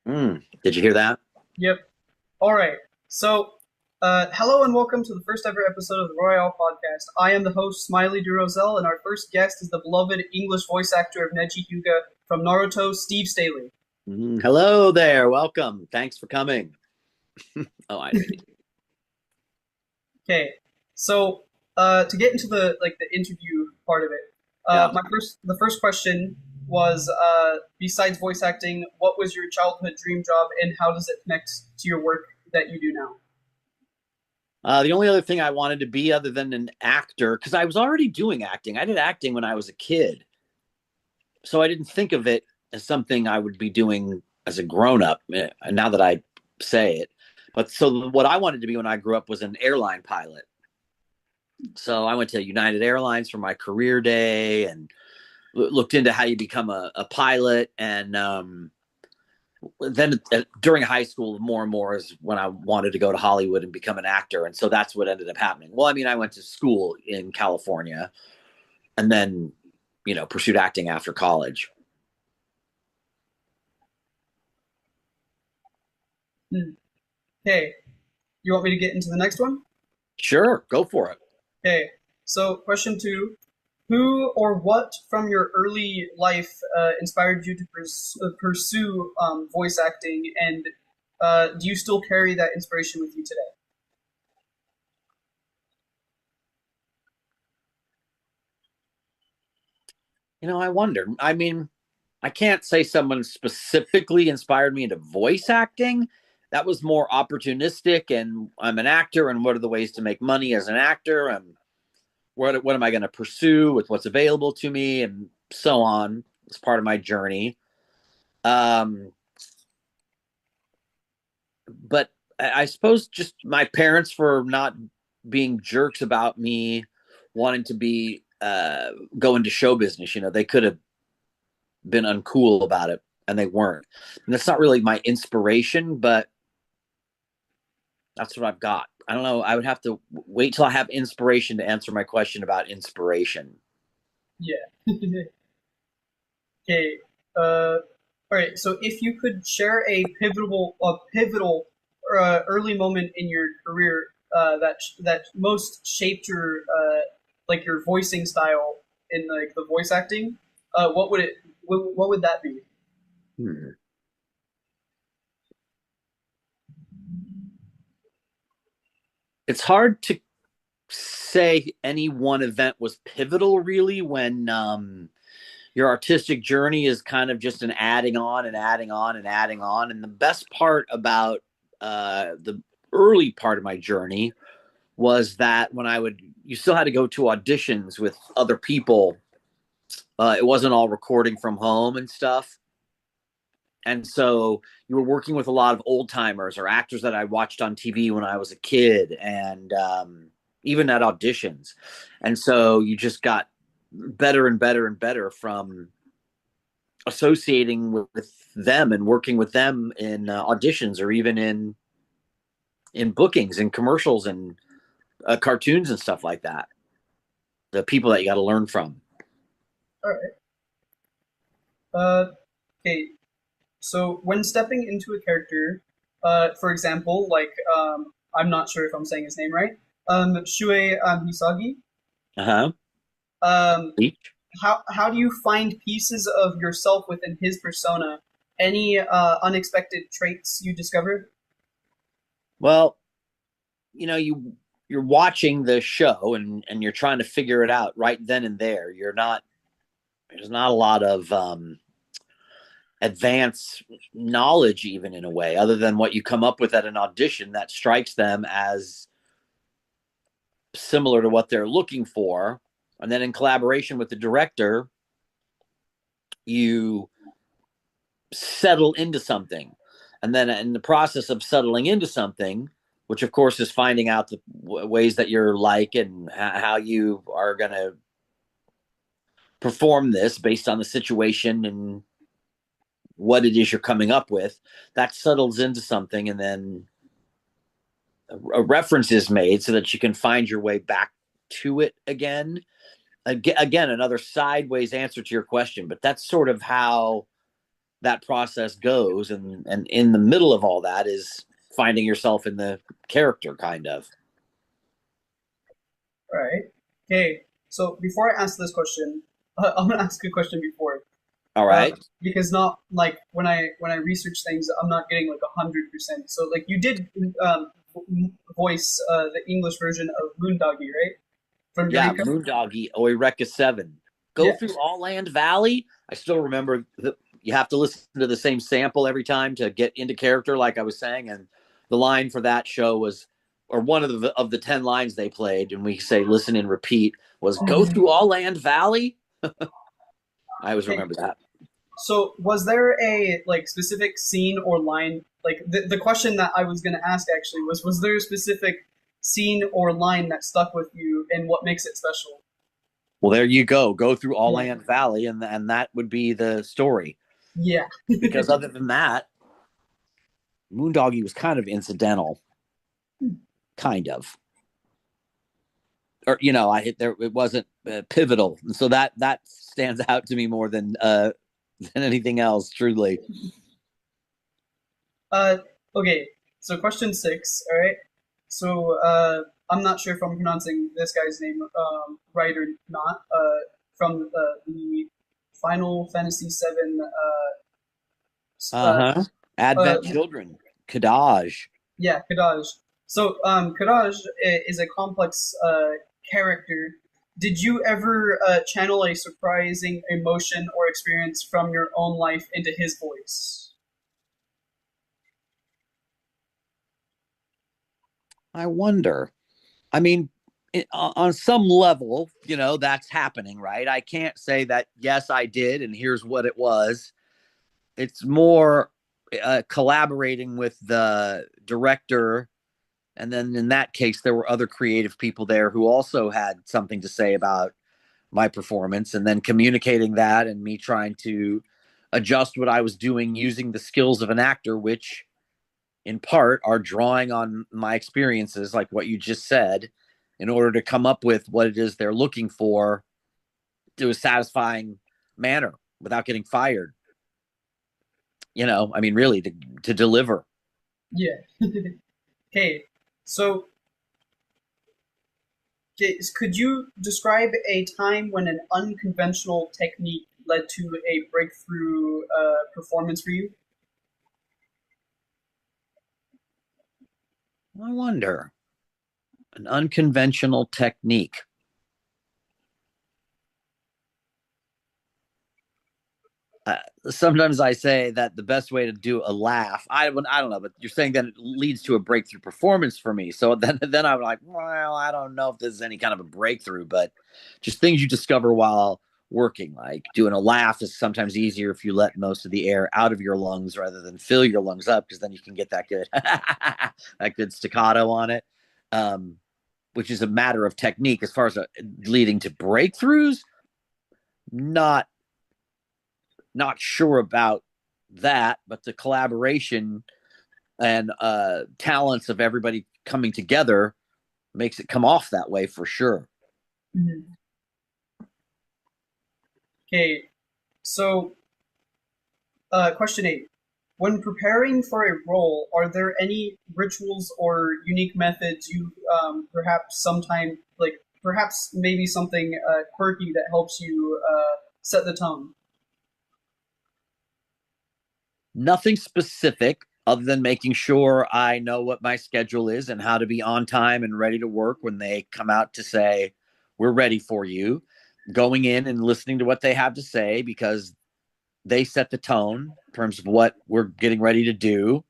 Did you hear that? Yep. All right. So, hello and welcome to the first ever episode of the Royale Podcast. I am the host, Smiley Rozel, and our first guest is the beloved English voice actor of Nejihyuga from Naruto, Steve Staley. Hello there. Welcome. Thanks for coming. Oh, I didn't. Okay. So, to get into the interview part of it, Yeah. the first question was, besides voice acting, what was your childhood dream job, and how does it connect to your work that you do now? The only other thing I wanted to be other than an actor, because I was already doing acting. I did acting when I was a kid. So I didn't think of it as something I would be doing as a grown up, now that I say it. But so what I wanted to be when I grew up was an airline pilot. So I went to United Airlines for my career day and looked into how you become a pilot. And then during high school, more and more is when I wanted to go to Hollywood and become an actor. And so that's what ended up happening. Well, I mean, I went to school in California and then, pursued acting after college. Okay. You want me to get into the next one? Sure, go for it. Okay. So, question two. Who or what from your early life inspired you to pursue voice acting, and do you still carry that inspiration with you today? I wonder. I mean, I can't say someone specifically inspired me into voice acting. That was more opportunistic, and I'm an actor, and what are the ways to make money as an actor? And what am I going to pursue with what's available to me, and so on. It's part of my journey. But I suppose just my parents for not being jerks about me wanting to be go into show business. They could have been uncool about it, and they weren't. And that's not really my inspiration, but that's what I've got. I don't know. I would have to wait till I have inspiration to answer my question about inspiration. Yeah. Okay. All right. So, if you could share a pivotal early moment in your career that most shaped your your voicing style in the voice acting, what would that be? Hmm. It's hard to say any one event was pivotal, really, when your artistic journey is kind of just an adding on and adding on and adding on. And the best part about the early part of my journey was that when you still had to go to auditions with other people. It wasn't all recording from home and stuff. And so you were working with a lot of old timers or actors that I watched on TV when I was a kid, and even at auditions. And so you just got better and better and better from associating with them and working with them in auditions or even in bookings and commercials and cartoons and stuff like that. The people that you got to learn from. All right. Okay. So when stepping into a character, for example, I'm not sure if I'm saying his name right, Shūhei Hisagi. Uh huh. Um, how do you find pieces of yourself within his persona? Any unexpected traits you discovered? Well, you're watching the show and you're trying to figure it out right then and there. There's not a lot of advanced knowledge, even in a way, other than what you come up with at an audition that strikes them as similar to what they're looking for. And then in collaboration with the director, you settle into something. And then in the process of settling into something, which of course is finding out the ways that you're like and how you are going to perform this based on the situation and what it is you're coming up with, that settles into something, and then a reference is made so that you can find your way back to it again. Again, another sideways answer to your question, but that's sort of how that process goes, and in the middle of all that is finding yourself in the character, kind of. All right. Okay. So before I ask this question, I'm gonna ask a question before, All uh, right. because not like when I research things, I'm not getting like 100%. So like you did voice the English version of Moondoggie, right? From Yeah, Eureka. moondoggie, eurekaseven. Go Yeah. through all land valley. I still remember you have to listen to the same sample every time to get into character, like I was saying. And the line for that show was, or one of the 10 lines they played, and we say listen and repeat, was go Mhm. through all land valley. I always Okay. remember that. So was there a like specific scene or line? Like the question that I was gonna ask actually was there a specific scene or line that stuck with you and what makes it special? Well, there you go through all Yeah. land valley, and that would be the story. Yeah. Because other than that, moondoggie was kind of incidental, kind of. Or I hit there. It wasn't pivotal, and so that stands out to me more than anything else. Truly. Uh, okay, so question six, all right? So I'm not sure if I'm pronouncing this guy's name right or not. From the Final Fantasy VII. Uh huh. Uh, Advent children, Kadaj. yeah, Kadaj. So Kadaj is a complex character. Did you ever channel a surprising emotion or experience from your own life into his voice? I wonder. I mean, on some level, that's happening, right? I can't say that yes, I did, and here's what it was. It's more collaborating with the director. And then in that case, there were other creative people there who also had something to say about my performance, and then communicating that and me trying to adjust what I was doing using the skills of an actor, which in part are drawing on my experiences, like what you just said, in order to come up with what it is they're looking for to a satisfying manner without getting fired. I mean, really, to deliver. Yeah. Okay, so okay, could you describe a time when an unconventional technique led to a breakthrough performance for you? I wonder. An unconventional technique. Uh, Sometimes I say that the best way to do a laugh, I don't know, but you're saying that it leads to a breakthrough performance for me. So then I'm like, well, I don't know if this is any kind of a breakthrough, but just things you discover while working, like doing a laugh is sometimes easier if you let most of the air out of your lungs rather than fill your lungs up, because then you can get that good that good staccato on it. Um, which is a matter of technique. As far as leading to breakthroughs, not not sure about that, but the collaboration and talents of everybody coming together makes it come off that way for sure. Mhm. Okay, so question eight. When preparing for a role, are there any rituals or unique methods you perhaps sometime like perhaps maybe something quirky that helps you set the tone? Nothing specific other than making sure I know what my schedule is and how to be on time and ready to work when they come out to say, we're ready for you. Going in and listening to what they have to say, because they set the tone in terms of what we're getting ready to do.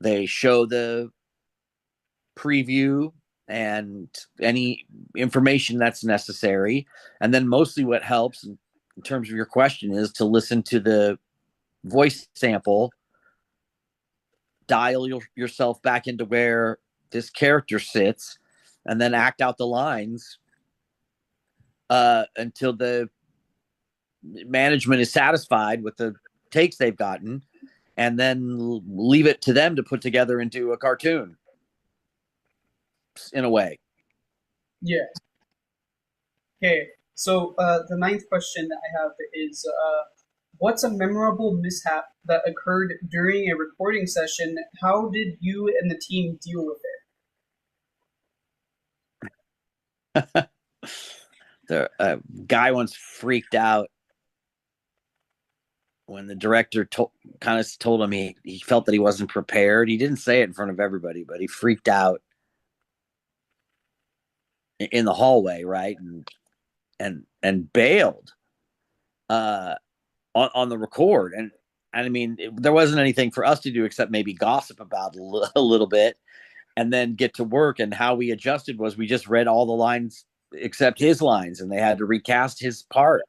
They show the preview and any information that's necessary. And then mostly what helps in terms of your question is to listen to the voice sample, dial yourself back into where this character sits, and then act out the lines until the management is satisfied with the takes they've gotten, and then leave it to them to put together into a cartoon in a way. Yeah. Okay. So the ninth question that I have is What's a memorable mishap that occurred during a recording session? How did you and the team deal with The guy once freaked out when the director kind of told him he felt that he wasn't prepared. He didn't say it in front of everybody, but he freaked out in the hallway, right? And bailed on the record. And I mean, there wasn't anything for us to do except maybe gossip about a little bit and then get to work. And how we adjusted was we just read all the lines except his lines, and they had to recast his part.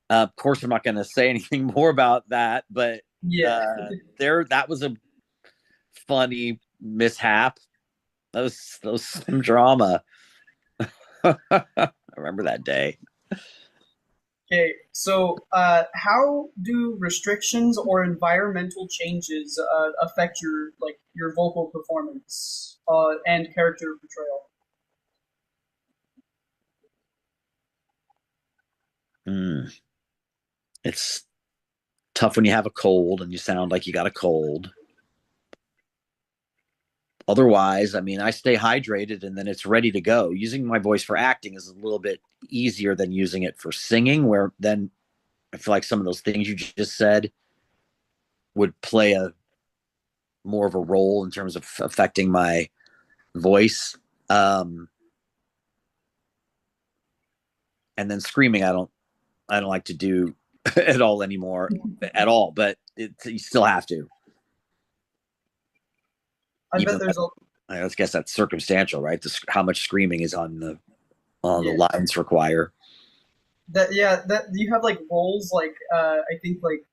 Of course, I'm not going to say anything more about that, but that was a funny mishap. That was some drama. I remember that day. Okay, so how do restrictions or environmental changes affect your vocal performance and character portrayal? It's tough when you have a cold and you sound like you got a cold. Otherwise, I mean, I stay hydrated and then it's ready to go. Using my voice for acting is a little bit easier than using it for singing, where then I feel like some of those things you just said would play a more of a role in terms of affecting my voice. And then screaming, I don't like to do at all anymore at all, but you still have to. I bet there's I guess that's circumstantial, right? How much screaming is on the lines require. That you have like roles like I think like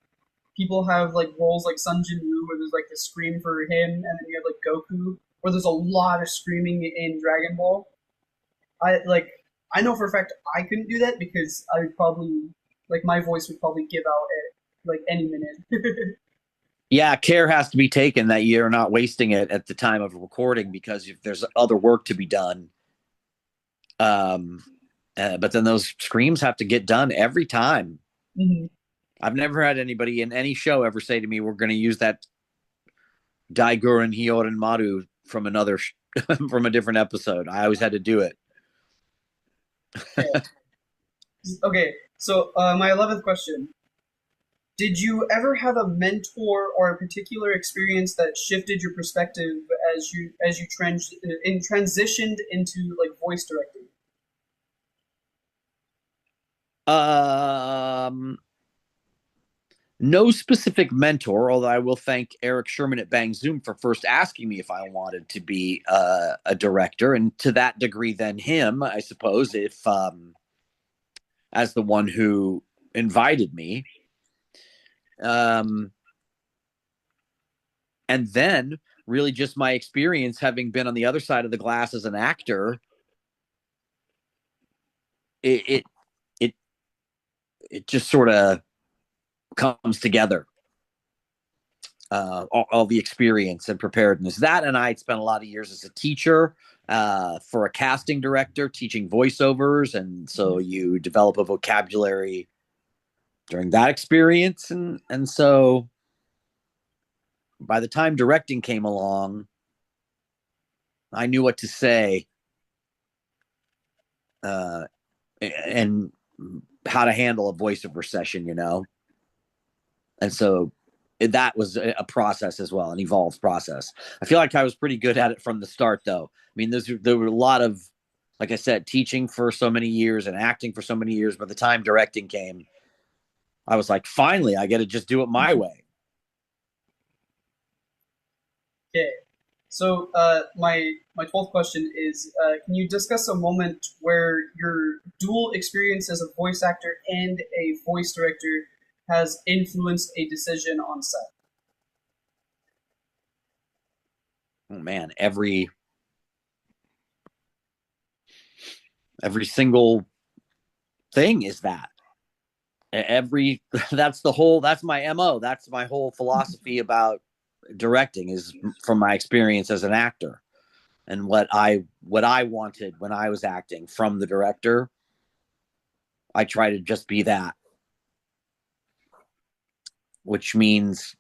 people have like roles like Sun Jin Woo where there's like the scream for him, and then you have like Goku where there's a lot of screaming in Dragon Ball. I know for a fact I couldn't do that because I would probably like my voice would probably give out at like any minute. Yeah, care has to be taken that you're not wasting it at the time of recording, because if there's other work to be done, but then those screams have to get done every time. Mm-hmm. I've never had anybody in any show ever say to me, "We're going to use that Daiguren Hyorin Maru from another from a different episode." I always had to do it. Yeah. Okay, so my 11th question: did you ever have a mentor or a particular experience that shifted your perspective as you transitioned into like voice directing? No specific mentor, although I will thank Eric Sherman at Bang Zoom for first asking me if I wanted to be a director, and to that degree, then him, I suppose, if as the one who invited me. And then really just my experience having been on the other side of the glass as an actor, it just sort of comes together. All the experience and preparedness. That, and I had spent a lot of years as a teacher for a casting director, teaching voiceovers, and so you develop a vocabulary during that experience, and so by the time directing came along, I knew what to say and how to handle a voiceover session, and so that was a process as well, an evolved process. I feel like I was pretty good at it from the start, though. I mean, there were a lot of, like I said, teaching for so many years and acting for so many years. By the time directing came, I was like, finally, I get to just do it my way. Okay, so my 12th question is: can you discuss a moment where your dual experience as a voice actor and a voice director has influenced a decision on set? Oh man, every single thing is that. That's my MO. That's my whole philosophy about directing, is from my experience as an actor and what I wanted when I was acting from the director. I try to just be that. which means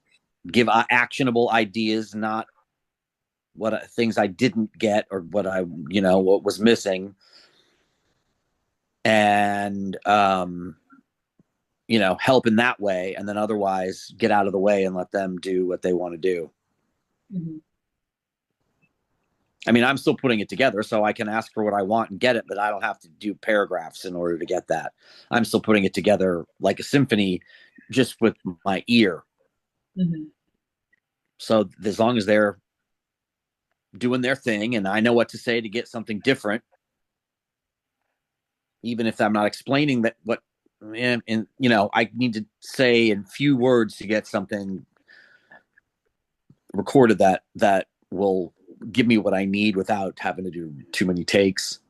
give actionable ideas, not what things I didn't get or what what was missing. And, help in that way. And then otherwise get out of the way and let them do what they want to do. Mm-hmm. I mean, I'm still putting it together, so I can ask for what I want and get it, but I don't have to do paragraphs in order to get that. I'm still putting it together like a symphony, just with my ear. Mm-hmm. So as long as they're doing their thing and I know what to say to get something different, even if I'm not explaining that what, and I need to say in few words to get something recorded that will give me what I need without having to do too many takes.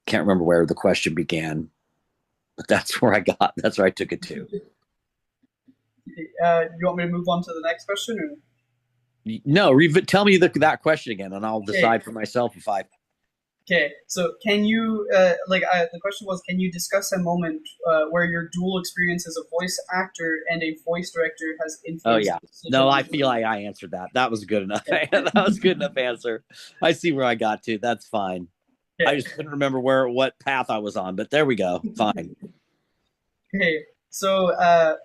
Can't remember where the question began, but that's where I took it to. You want me to move on to the next question? Or? No, tell me that question again, and I'll decide for myself if I. Okay, so can you, the question was, can you discuss a moment where your dual experience as a voice actor and a voice director has influenced? Oh yeah, no, I feel like I answered that. That was good enough. Okay. That was good enough answer. I see where I got to. That's fine. Okay. I just couldn't remember what path I was on, but there we go. Fine. Okay, so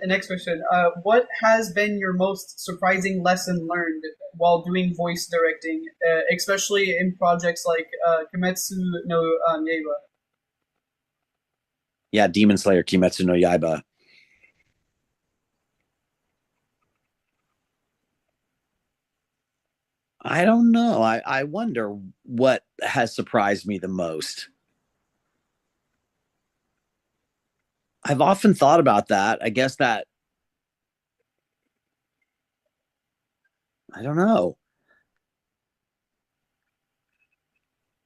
next question. What has been your most surprising lesson learned while doing voice directing, especially in projects like kimetsunoyaiba? Yeah, Demonslayer, kimetsunoyaiba. I don't know. I wonder what has surprised me the most. I've often thought about that. I guess that I don't know.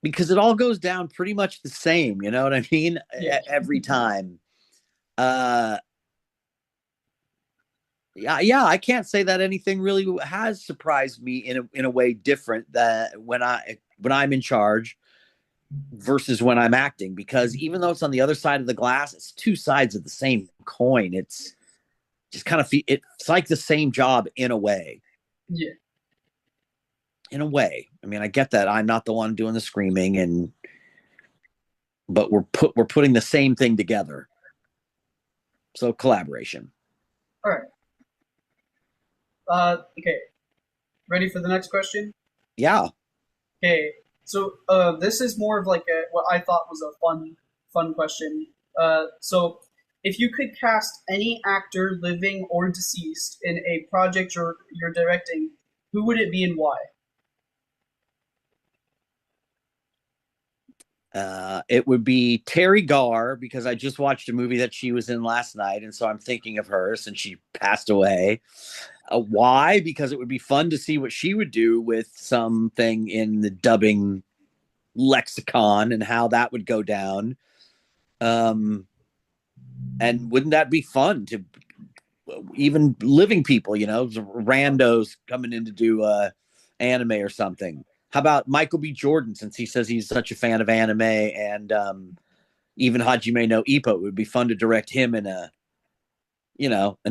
Because it all goes down pretty much the same, you know what I mean? Yeah. Every time. Yeah, I can't say that anything really has surprised me in a way different that when I'm in charge versus when I'm acting, because even though it's on the other side of the glass, it's two sides of the same coin. It's just kind of it's like the same job in a way. Yeah. In a way. I mean, I get that I'm not the one doing the screaming, but we're putting the same thing together. So collaboration. All right. Okay. Ready for the next question? Yeah. Okay. So this is more of like what I thought was a fun question. So if you could cast any actor, living or deceased, in a project you're directing, who would it be and why? It would be Terry Garr, because I just watched a movie that she was in last night, and so I'm thinking of her since she passed away. Why? Because it would be fun to see what she would do with something in the dubbing lexicon and how that would go down. And wouldn't that be fun to even living people, randos coming in to do anime or something? How about Michael B. Jordan, since he says he's such a fan of anime, and even Hajimenoippo? It would be fun to direct him in an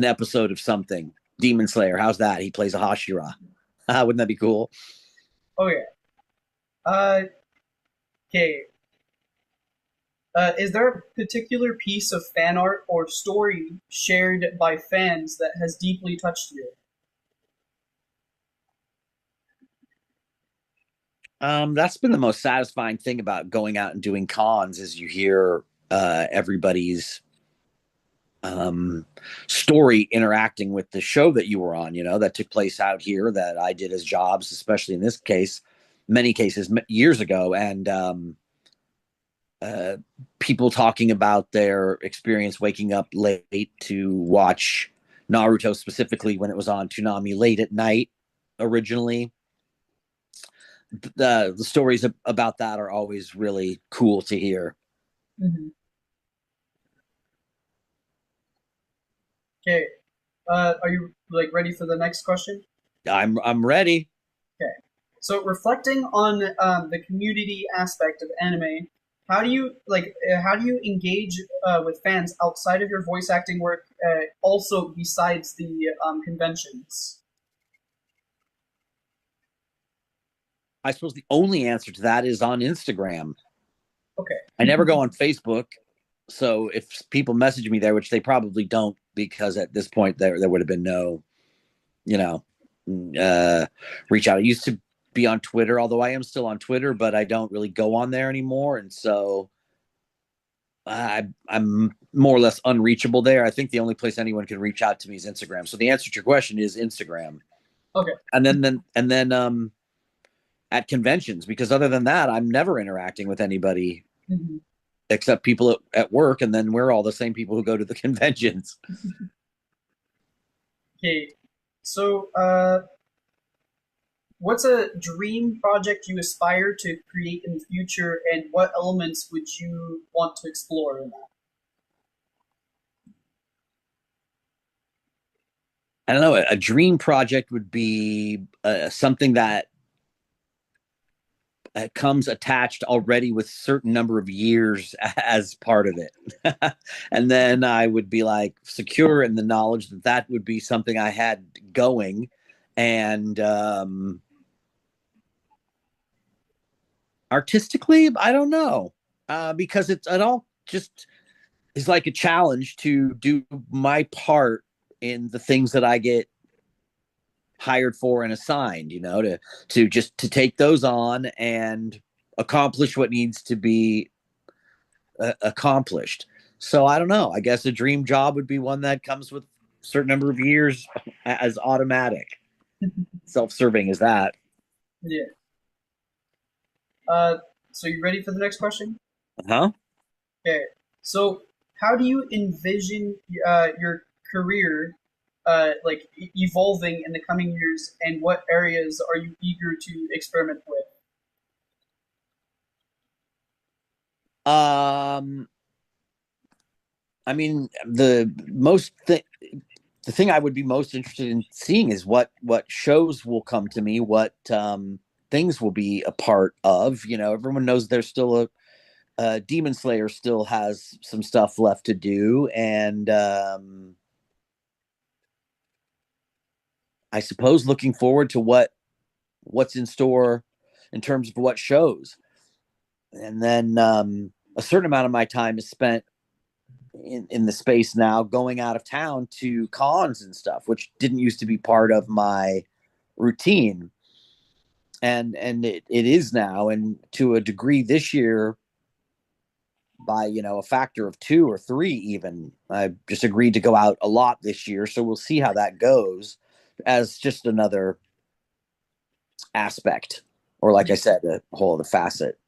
episode of something. Demon Slayer, how's that? He plays a Hashira. Wouldn't that be cool? Oh yeah. Okay. Is there a particular piece of fan art or story shared by fans that has deeply touched you? That's been the most satisfying thing about going out and doing cons, is you hear everybody's story interacting with the show that you were on, that took place out here, that I did as jobs, especially in this case, many cases years ago. And people talking about their experience waking up late to watch Naruto, specifically when it was on Toonami late at night originally. The stories about that are always really cool to hear. Mm-hmm. Okay. Are you ready for the next question? I'm ready. Okay. So reflecting on the community aspect of anime, how do you how do you engage with fans outside of your voice acting work? Also, besides the conventions. I suppose the only answer to that is on Instagram. Okay. I never go on Facebook. So if people message me there, which they probably don't, because at this point there would have been no, you know, reach out. I used to be on Twitter, although I am still on Twitter, but I don't really go on there anymore. And so I'm more or less unreachable there. I think the only place anyone can reach out to me is Instagram. So the answer to your question is Instagram. Okay. And then at conventions, because other than that, I'm never interacting with anybody Mm-hmm. except people at work, and then we're all the same people who go to the conventions. Okay. So, what's a dream project you aspire to create in the future, and what elements would you want to explore in that? I don't know. A dream project would be something that comes attached already with a certain number of years as part of it. And then I would be like secure in the knowledge that that would be something I had going. And artistically, I don't know, because it all just is like a challenge to do my part in the things that I get hired for and assigned, to just to take those on and accomplish what needs to be accomplished. So I don't know. I guess a dream job would be one that comes with a certain number of years as automatic. Self-serving as that. Yeah. Uh, so you ready for the next question? Huh? Okay. So, how do you envision your career evolving in the coming years, and what areas are you eager to experiment with? Um, I mean, the thing I would be most interested in seeing is what shows will come to me, what things will be a part of. Everyone knows there's still a Demon Slayer still has some stuff left to do, and I suppose looking forward to what's in store in terms of what shows. And then a certain amount of my time is spent in the space now going out of town to cons and stuff, which didn't used to be part of my routine. And it is now, and to a degree this year by a factor of 2 or 3 even. I just agreed to go out a lot this year, so we'll see how that goes as just another aspect, or like I said, a whole other facet.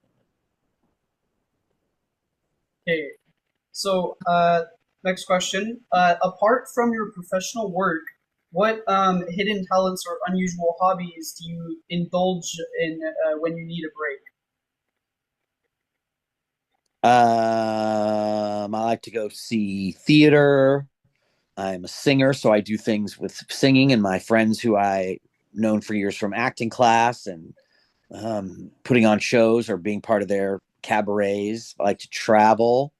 Okay. So, next question. Apart from your professional work, what hidden talents or unusual hobbies do you indulge in when you need a break? I like to go see theater. I'm a singer, so I do things with singing, and my friends who I known for years from acting class and putting on shows or being part of their cabarets. I like to travel.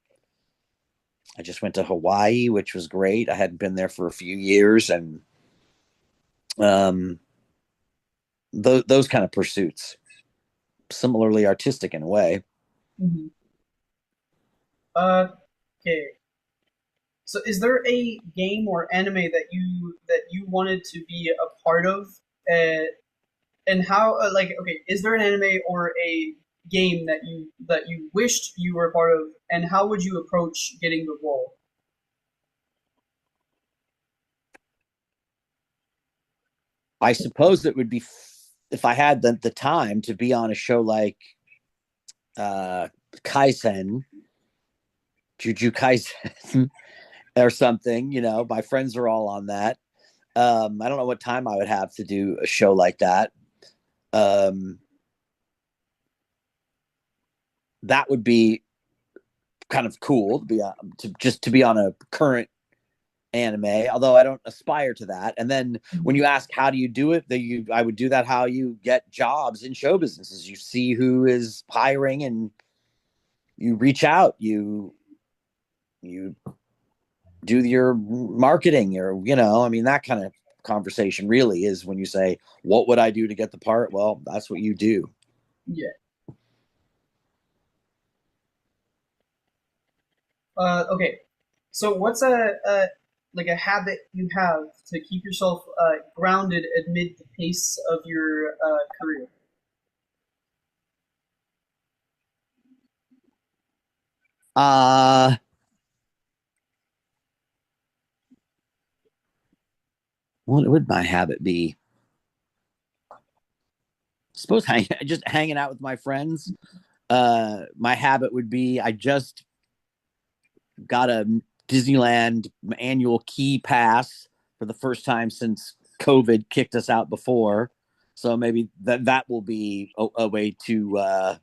I just went to Hawaii, which was great. I hadn't been there for a few years, and um, those kind of pursuits, similarly artistic in a way. Mm-hmm. Okay. So, is there a game or anime that you wanted to be a part of? Uh, and how okay, is there an anime or a game that you wished you were a part of, and how would you approach getting the role? I suppose it would be if I had the time to be on a show like uh, Kaisen, Juju Kaisen, or something. My friends are all on that. I don't know what time I would have to do a show like that. Um, that would be kind of cool to be to be on a current anime, although I don't aspire to that. And then when you ask how do you do it, I would do that how you get jobs in show businesses. You see who is hiring and you reach out, you do your marketing, or I mean, that kind of conversation really is when you say, what would I do to get the part? Well, that's what you do. Yeah. Okay. So what's a like a habit you have to keep yourself grounded amid the pace of your career? uh what would my habit be? I suppose just hanging out with my friends. My habit would be, I just got a Disneyland annual key pass for the first time since COVID kicked us out before. So maybe that will be a way to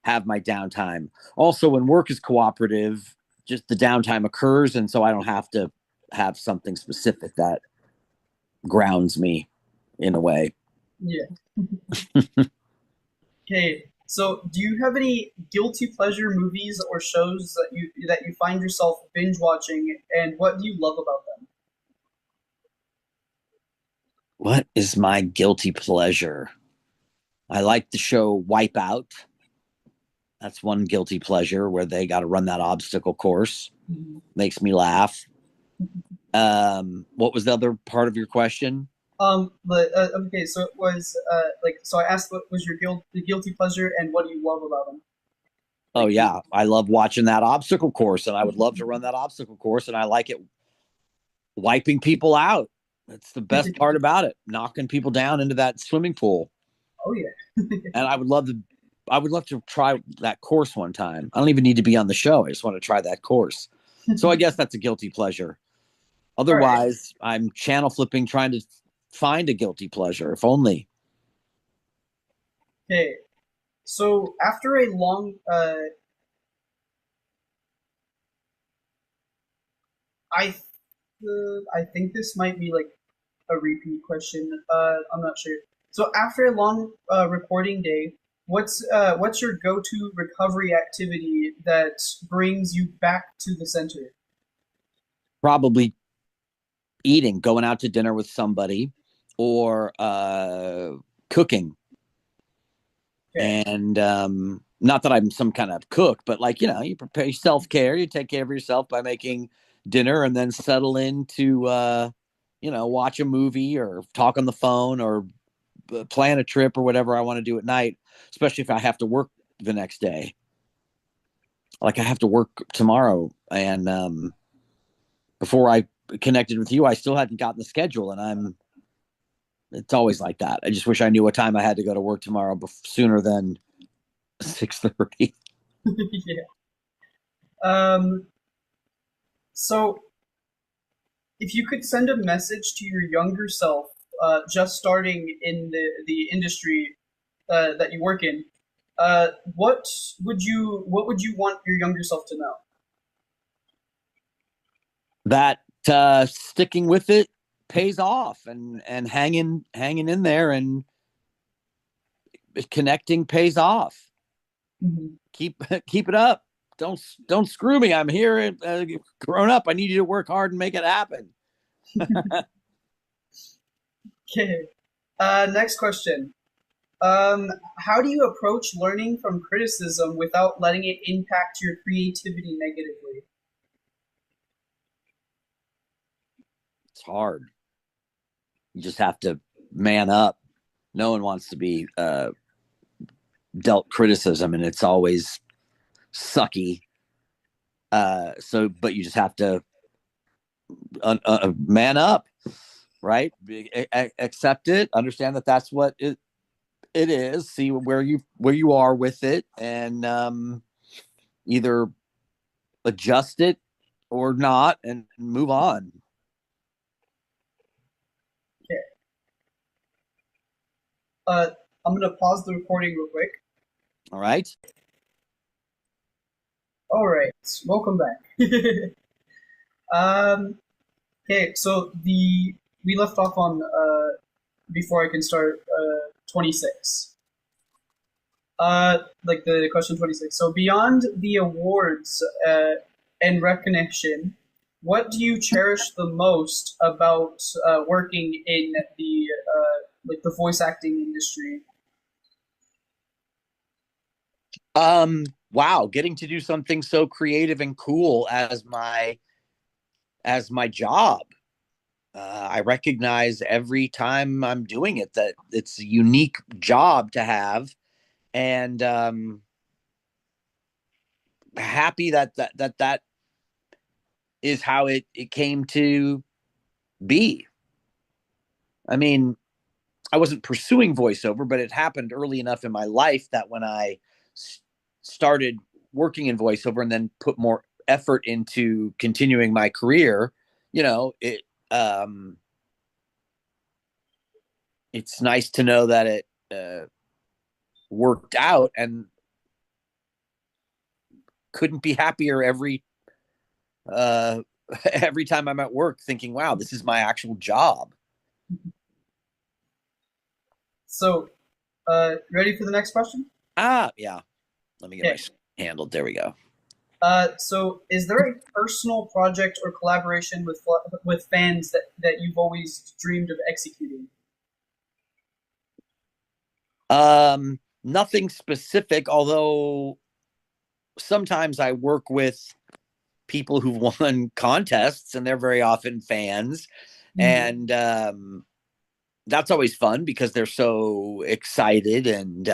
have my downtime. Also, when work is cooperative, just the downtime occurs, and so I don't have to have something specific that grounds me in a way. Yeah. Okay. So do you have any guilty pleasure movies or shows that you find yourself binge watching, and what do you love about them? What is my guilty pleasure? I like the show Wipeout. That's one guilty pleasure where they got to run that obstacle course. Mhm. Makes me laugh. What was the other part of your question? But okay, so it was so I asked what was your guilty pleasure and what do you love about them? Oh Like, yeah, I love watching that obstacle course, and I would love to run that obstacle course, and I like it wiping people out. That's the best part about it, knocking people down into that swimming pool. oh yeah, And I would love to try that course one time. I don't even need to be on the show. I just want to try that course. So I guess that's a guilty pleasure. all right. Otherwise, I'm channel flipping, trying to find a guilty pleasure, if only. Okay, so after a long, I I think this might be like a repeat question. I'm not sure. So after a long recording day, what's your go-to recovery activity that brings you back to the center? Probably eating, going out to dinner with somebody, or cooking. Okay. And not that I'm some kind of cook, but like, you prepare self care, you take care of yourself by making dinner, and then settle in to, watch a movie or talk on the phone, or plan a trip or whatever I want to do at night, especially if I have to work the next day. Like, I have to work tomorrow. And before I connected with you, I still hadn't gotten the schedule, and it's always like that. I just wish I knew what time I had to go to work tomorrow sooner than 6:30. Yeah. Um, so if you could send a message to your younger self, just starting in the industry that you work in, what would you want your younger self to know? That sticking with it pays off, and hanging in there, and connecting pays off. Mhm. Keep keep it up. Don't screw me. I'm here, grown up. I need you to work hard and make it happen. Okay. Next question. How do you approach learning from criticism without letting it impact your creativity negatively? It's hard. You just have to man up. No one wants to be dealt criticism, and it's always sucky. But you just have to man up, right? Accept it. Understand that that's what it is. See where you are with it, and either adjust it or not, and move on. Okay. Uh, I'm gonna pause the recording real quick. All right. All right. Welcome back. um, okay. So we left off on before I can start 26. Like the question 26. So beyond the awards and recognition, what do you cherish the most about working in the like the voice acting industry? Wow, getting to do something so creative and cool as my job. I recognize every time I'm doing it that it's a unique job to have, and happy that is how it came to be. I mean, I wasn't pursuing voiceover, but it happened early enough in my life that when I started working in voiceover and then put more effort into continuing my career, you know, it's nice to know that it worked out, and couldn't be happier uh, every time I'm at work thinking, wow, this is my actual job. So, ready for the next question? Yeah. Let me get my Okay. handled. There we go. So is there a personal project or collaboration with fans that you've always dreamed of executing? Nothing specific, although sometimes I work with people who've won contests and they're very often fans. Mhm. And that's always fun because they're so excited and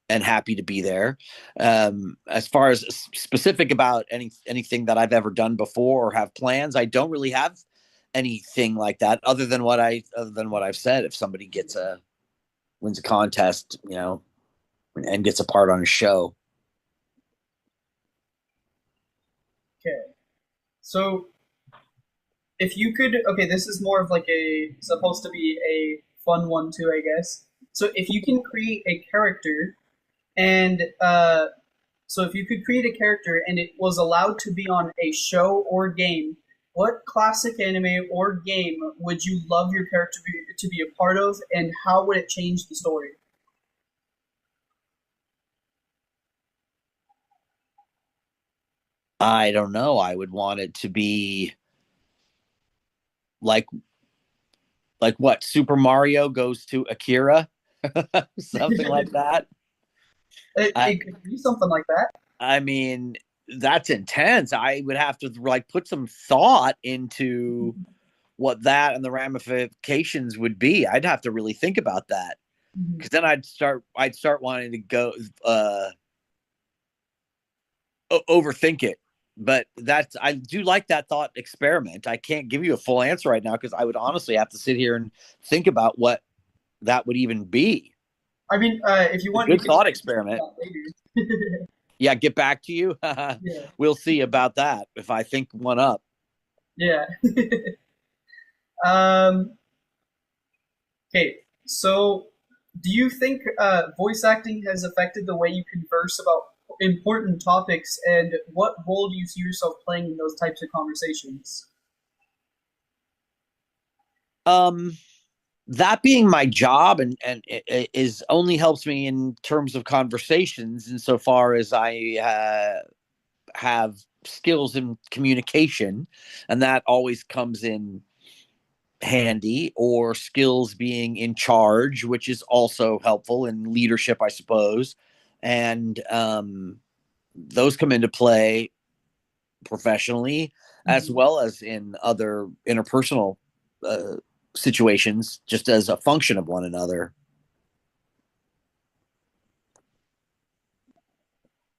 happy to be there. As far as specific about anything that I've ever done before or have plans, I don't really have anything like that other than what I've said. If somebody wins a contest, and gets a part on a show. Okay. So if you could, okay, this is more of like a supposed to be a fun one too, I guess. So if you can create a character and so if you could create a character and it was allowed to be on a show or game, what classic anime or game would you love your character to be a part of, and how would it change the story? I don't know. I would want it to be like what Super Mario goes to Akira, something like that. I It could be something like that. I mean, that's intense. I would have to like put some thought into what that and the ramifications would be. I'd have to really think about that, Mhm. because then I'd start wanting to go overthink it. But I do like that thought experiment. I can't give you a full answer right now because I would honestly have to sit here and think about what that would even be. I mean, if you A want, you good can thought answer experiment. that later. Yeah, get back to you. Yeah, We'll see about that if I think one up. yeah. um, okay, so do you think voice acting has affected the way you converse about important topics, and what role do you see yourself playing in those types of conversations? Um, that being my job and it is only helps me in terms of conversations insofar as I have skills in communication, and that always comes in handy, or skills being in charge, which is also helpful in leadership, I suppose. And those come into play professionally as Mhm. well as in other interpersonal uh, situations, just as a function of one another.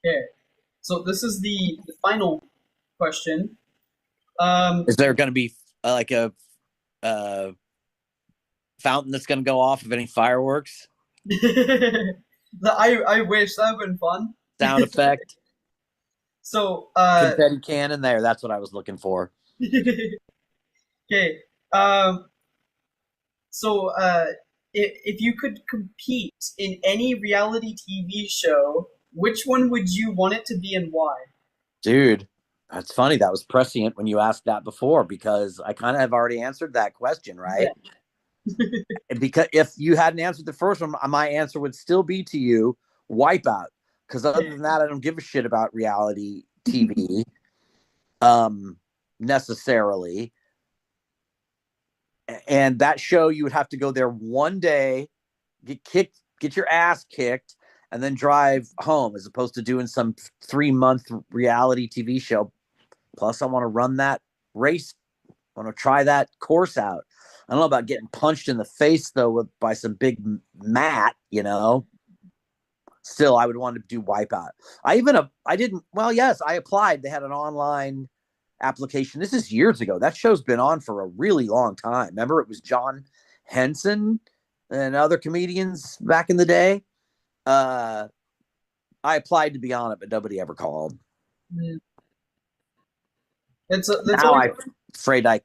Okay, so this is the final question. Um, Is there going to be like a uh, fountain that's going to go off of any fireworks, I wish that would have been fun. sound effect, So, confetti cannon? There, that's what I was looking for. okay. Um, so, if you could compete in any reality TV show, which one would you want it to be and why? Dude, that's funny. That was prescient when you asked that before, because I kind of have already answered that question, Yeah. right? Because if you hadn't answered the first one, my answer would still be to you, Wipeout. Because other than that, I don't give a shit about reality TV necessarily. And that show, you would have to go there one day, get your ass kicked, and then drive home, as opposed to doing some 3-month reality TV show. Plus, I want to run that race. I want to try that course out. I don't know about getting punched in the face though by some big mat, Still, I would want to do Wipeout. I applied. They had an online application. This is years ago. That show's been on for a really long time. Remember, it was John Henson and other comedians back in the day. I applied to be on it, but nobody ever called. Mm. Now I'm afraid I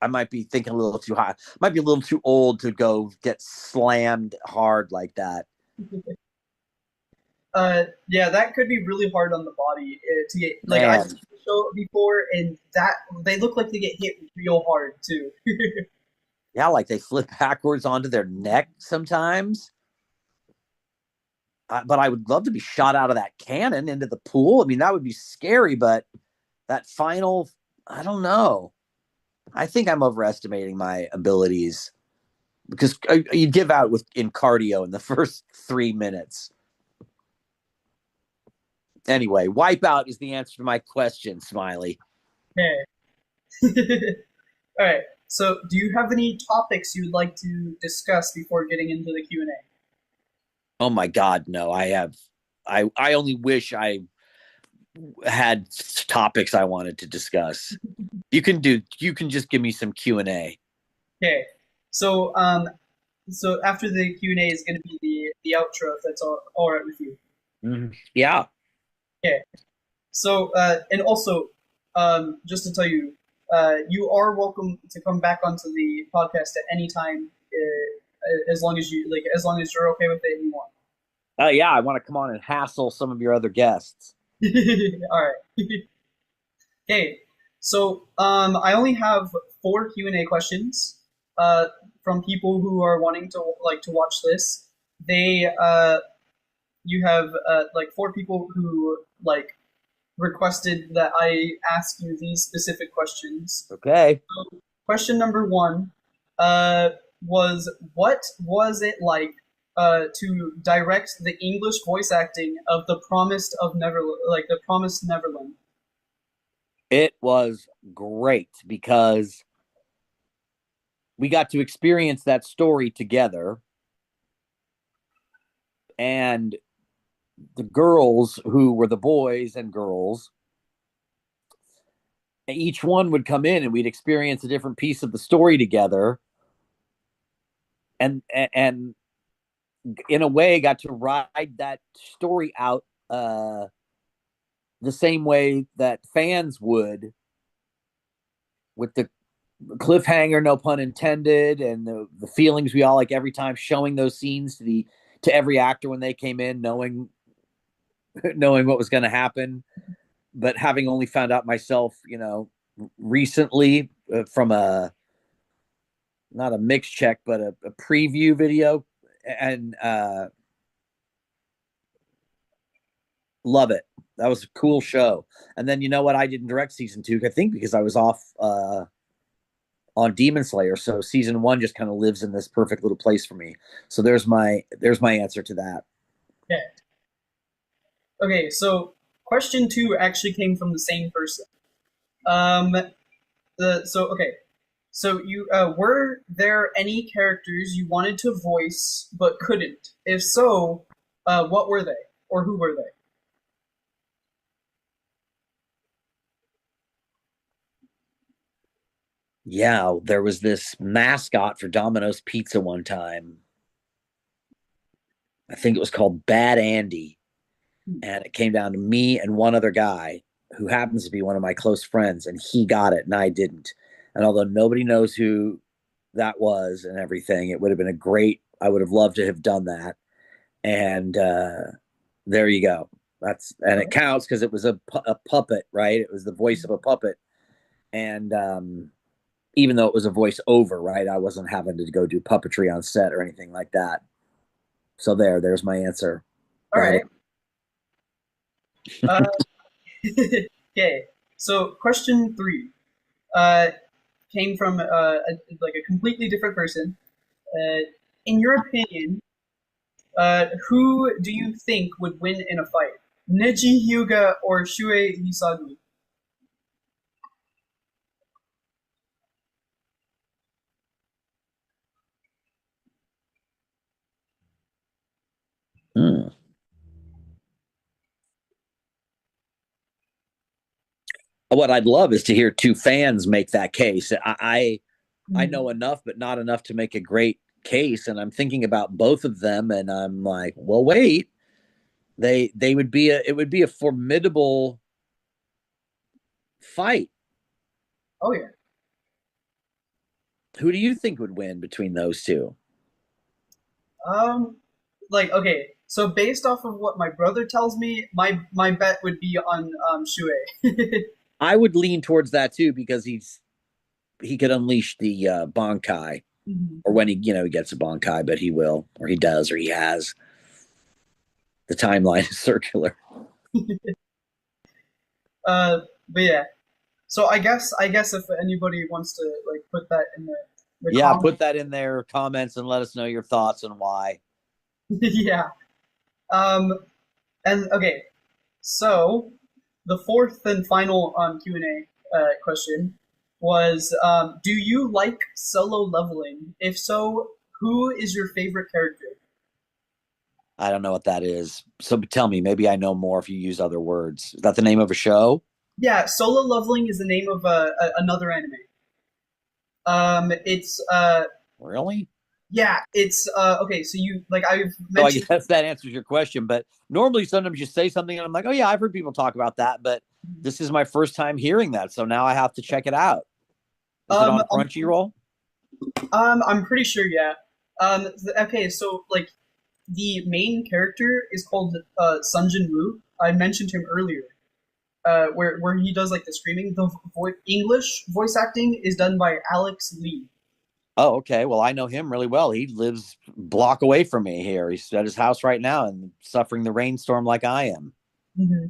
might be thinking a little too high. Might be a little too old to go get slammed hard like that. Yeah, that could be really hard on the body to get. Like, I've seen the show before, and that they look like they get hit real hard too. Yeah, like they flip backwards onto their neck sometimes. But I would love to be shot out of that cannon into the pool. I mean, that would be scary, but that final, I don't know. I think I'm overestimating my abilities because you'd give out in cardio in the first 3 minutes. Anyway, Wipeout is the answer to my question, Smiley. Okay. All right. So, do you have any topics you'd like to discuss before getting into the Q&A? Oh my God, no! I only wish I had topics I wanted to discuss. You can just give me some Q&A. Okay. So, so after the Q&A is going to be the outro, if that's all right with you. Mm-hmm. Yeah. Okay. So, and also, just to tell you, you are welcome to come back onto the podcast at any time, as long as you're okay with it and you want. Yeah, I want to come on and hassle some of your other guests. All right. Okay. So, I only have 4 Q&A questions, from people who are wanting to watch this. You have 4 people who requested that I ask you these specific questions. Okay. So, question number 1 was, what was it like to direct the English voice acting of The Promised Neverland? It was great because we got to experience that story together, and the girls who were the boys and girls, each one would come in and we'd experience a different piece of the story together, and in a way got to ride that story out the same way that fans would, with the cliffhanger, no pun intended, and the feelings we all like every time, showing those scenes to every actor when they came in, knowing what was going to happen, but having only found out myself, recently, from not a mix check, but a preview video, and love it. That was a cool show. And then, you know what? I didn't direct season 2, I think, because I was off on Demon Slayer. So season 1 just kind of lives in this perfect little place for me. So there's my answer to that. Okay. Okay, so question 2 actually came from the same person. So you were there any characters you wanted to voice but couldn't? If so, what were they, or who were they? Yeah, there was this mascot for Domino's Pizza one time. I think it was called Bad Andy. And it came down to me and one other guy who happens to be one of my close friends, and he got it and I didn't. And although nobody knows who that was and everything, it would have been I would have loved to have done that. And there you go. And it counts because it was a puppet, right? It was the voice of a puppet. And even though it was a voiceover, right? I wasn't having to go do puppetry on set or anything like that. So there's my answer. All Got it. right. Uh, okay. So question 3 uh, came from like a completely different person. Uh, in your opinion, who do you think would win in a fight? Nejihyuga or Shūhei Hisagi? Hmm. What I'd love is to hear two fans make that case. I know enough, but not enough to make a great case. And I'm thinking about both of them, and I'm like, well, wait, they would be it would be a formidable fight. Oh yeah. Who do you think would win between those two? Um, like okay. So based off of what my brother tells me, my bet would be on Shūhei. I would lean towards that too because he could unleash the Bankai, or when he gets a Bankai, but he will, or he does, or he has. The timeline is circular. But yeah. So I guess if anybody wants to like put that in the Yeah, comments, put that in their comments and let us know your thoughts and why. yeah. Um, and okay, so the fourth and final Q&A question was, do you like solo leveling? If so, who is your favorite character? I don't know what that is. So tell me, maybe I know more if you use other words. Is that the name of a show? Yeah, solo leveling is the name of another anime. It's Really? yeah, it's okay. So you like I've So I mentioned. guess that answers your question. But normally, sometimes you say something, and I'm like, oh yeah, I've heard people talk about that, but this is my first time hearing that, so now I have to check it out. Is it Um, on Crunchyroll? I'm pretty sure, yeah. Okay, so like the main character is called Sunjin Woo. I mentioned him earlier, where he does like the screaming. The English voice acting is done by Alex Lee. Oh, okay. Well, I know him really well. He lives a block away from me here. He's at his house right now and suffering the rainstorm like I am. Mhm.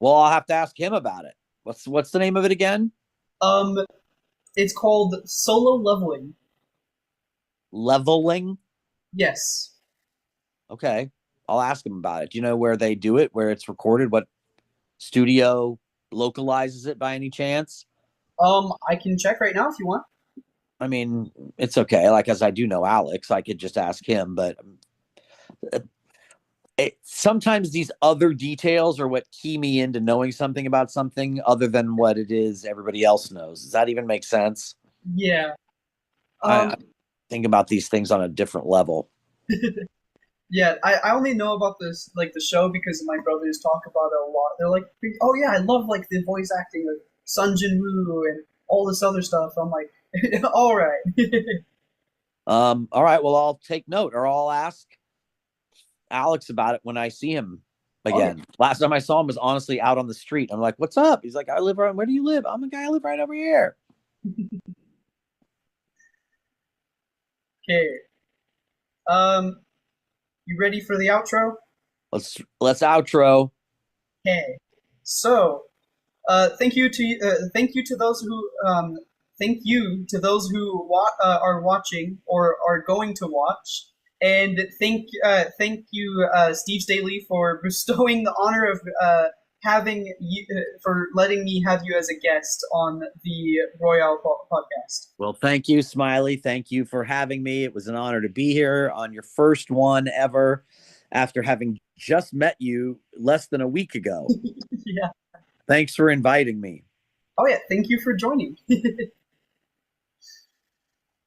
Well, I'll have to ask him about it. What's the name of it again? Um, it's called Solo Leveling. Leveling. Yes. Okay. I'll ask him about it. Do you know where they do it, where it's recorded? What studio localizes it by any chance? I can check right now if you want. I mean, it's okay. Like, as I do know Alex, I could just ask him, but sometimes these other details are what key me into knowing something about something other than what it is everybody else knows. Does that even make sense? Yeah. I Um, think about these things on a different level. yeah. I only know about this like the show because my brothers talk about it a lot. They're like, oh yeah, I love like the voice acting of Sun Jin Woo and all this other stuff. I'm like, all right. All right. Well, I'll take note, or I'll ask Alex about it when I see him Okay. again. Last time I saw him was honestly out on the street. I'm like, "What's up?" He's like, "I live right. Where do you live?" I'm the guy. I live right over here. Okay. You ready for the outro? Let's outro. Okay. So, thank you to those who thank you to those who are watching or are going to watch, and thank you Steve Staley for bestowing the honor of having you for letting me have you as a guest on the Royale podcast. Well, thank you, Smiley. Thank you for having me. It was an honor to be here on your first one ever after having just met you less than a week ago. Yeah. Thanks for inviting me. Oh yeah. Thank you for joining.